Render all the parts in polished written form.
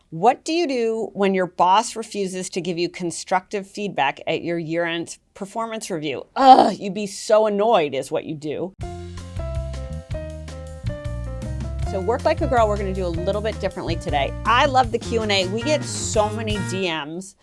What do you do when your boss refuses to give you constructive feedback at your year-end performance review? You'd be so annoyed is what you do. So Work Like a Girl, we're going to do a little bit differently today. I love the Q&A. We get so many DMs.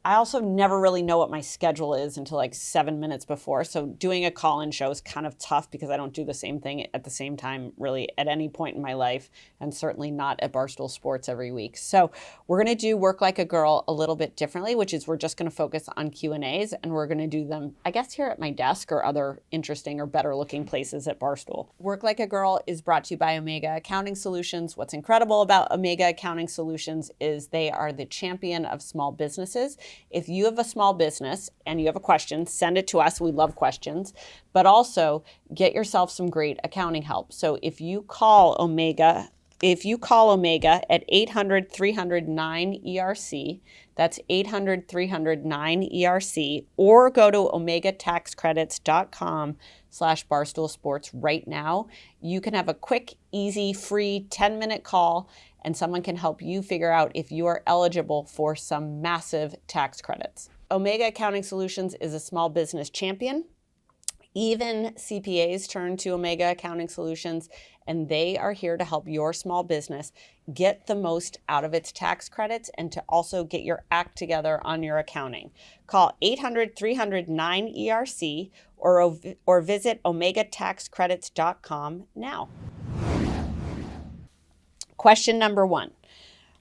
I also never really know what my schedule is until like 7 minutes before. So doing a call-in show is kind of tough because I don't do the same thing at the same time really at any point in my life, and certainly not at Barstool Sports every week. So we're going to do Work Like a Girl a little bit differently, which is we're just going to focus on Q&As, and we're going to do them, I guess, here at my desk or other interesting or better looking places at Barstool. Work Like a Girl is brought to you by Omega Accounting Solutions. What's incredible about Omega Accounting Solutions is they are the champion of small businesses. If you have a small business and you have a question, send it to us. We love questions, but also get yourself some great accounting help. So if you call Omega at 800-300-9ERC, that's 800-300-9ERC, or go to omegataxcredits.com/Barstool Sports right now, you can have a quick, easy, free 10-minute call, and someone can help you figure out if you are eligible for some massive tax credits. Omega Accounting Solutions is a small business champion. Even CPAs turn to Omega Accounting Solutions, and they are here to help your small business get the most out of its tax credits and to also get your act together on your accounting. Call 800-300-9ERC or visit omegataxcredits.com now. Question number 1.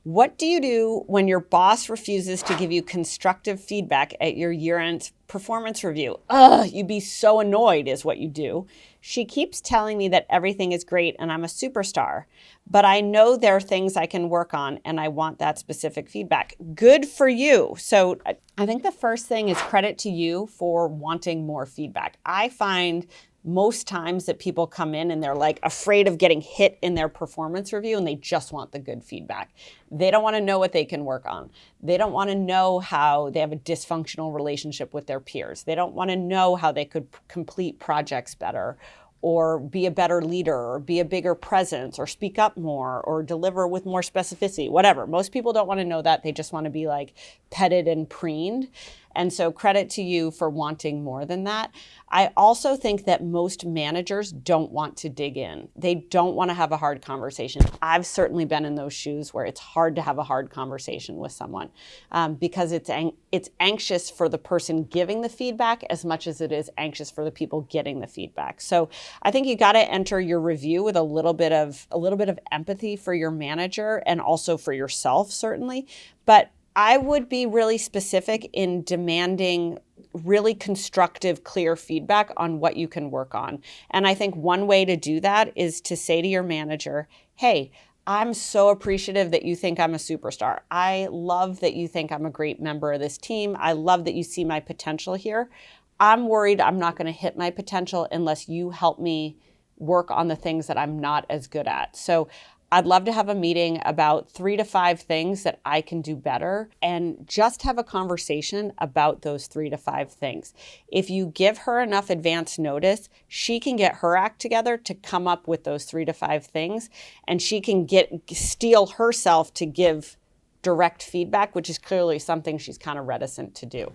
What do you do when your boss refuses to give you constructive feedback at your year-end performance review? You'd be so annoyed is what you do. She keeps telling me that everything is great and I'm a superstar, but I know there are things I can work on and I want that specific feedback. Good for you. So I think the first thing is credit to you for wanting more feedback. I find most times that people come in and they're like afraid of getting hit in their performance review and they just want the good feedback. They don't want to know what they can work on. They don't want to know how they have a dysfunctional relationship with their peers. They don't want to know how they could complete projects better or be a better leader or be a bigger presence or speak up more or deliver with more specificity, whatever. Most people don't want to know that. They just want to be like petted and preened. And so credit to you for wanting more than that. I also think that most managers don't want to dig in. They don't want to have a hard conversation. I've certainly been in those shoes where it's hard to have a hard conversation with someone because it's anxious for the person giving the feedback as much as it is anxious for the people getting the feedback. So I think you got to enter your review with a little bit of empathy for your manager and also for yourself, certainly. But I would be really specific in demanding really constructive, clear feedback on what you can work on. And I think one way to do that is to say to your manager, hey, I'm so appreciative that you think I'm a superstar. I love that you think I'm a great member of this team. I love that you see my potential here. I'm worried I'm not going to hit my potential unless you help me work on the things that I'm not as good at. So I'd love to have a meeting about 3 to 5 things that I can do better and just have a conversation about those 3 to 5 things. If you give her enough advance notice, she can get her act together to come up with those 3 to 5 things, and she can steel herself to give direct feedback, which is clearly something she's kind of reticent to do.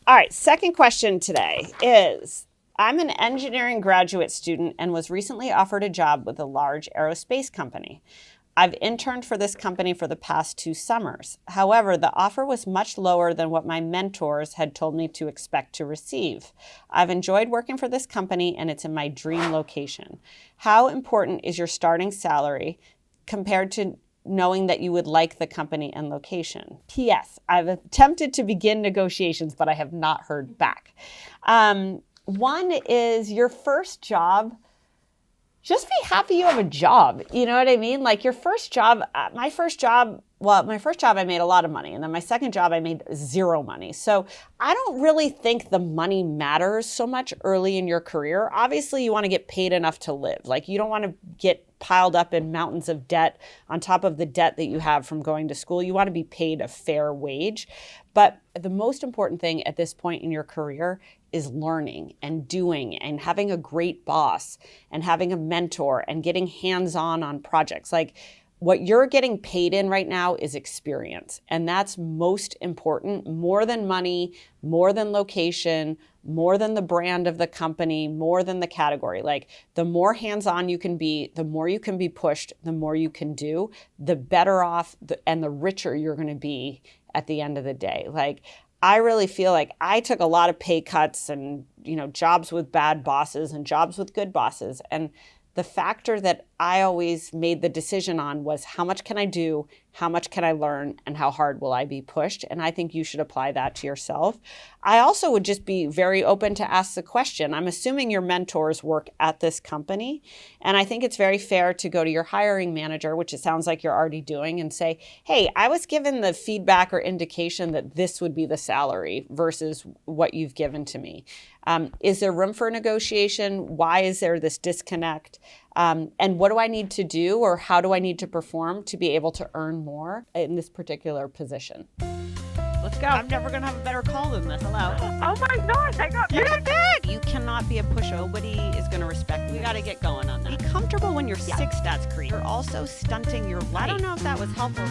All right, second question today is, I'm an engineering graduate student and was recently offered a job with a large aerospace company. I've interned for this company for the past 2 summers. However, the offer was much lower than what my mentors had told me to expect to receive. I've enjoyed working for this company and it's in my dream location. How important is your starting salary compared to knowing that you would like the company and location? P.S. I've attempted to begin negotiations, but I have not heard back. One is your first job. Just be happy you have a job. You know what I mean? Like your first job, my first job I made a lot of money. And then my second job, I made 0 money. So I don't really think the money matters so much early in your career. Obviously, you want to get paid enough to live. Like you don't want to get piled up in mountains of debt on top of the debt that you have from going to school. You want to be paid a fair wage. But the most important thing at this point in your career is learning and doing and having a great boss and having a mentor and getting hands-on on projects. Like what you're getting paid in right now is experience. And that's most important, more than money, more than location, more than the brand of the company, more than the category. Like the more hands-on you can be, the more you can be pushed, the more you can do, the better off and the richer you're going to be at the end of the day. Like I really feel like I took a lot of pay cuts and, jobs with bad bosses and jobs with good bosses. And the factor that I always made the decision on was how much can I do, how much can I learn, and how hard will I be pushed? And I think you should apply that to yourself. I also would just be very open to ask the question. I'm assuming your mentors work at this company. And I think it's very fair to go to your hiring manager, which it sounds like you're already doing, and say, hey, I was given the feedback or indication that this would be the salary versus what you've given to me. Is there room for negotiation? Why is there this disconnect? And what do I need to do or how do I need to perform to be able to earn more in this particular position? Let's go. I'm never going to have a better call than this. Hello. Oh my gosh, I got big. You cannot be a pushover. Nobody is going to respect you. We got to get going on that. Be comfortable when you're sick. That's creepy. You're also stunting your life. I don't know if that was helpful.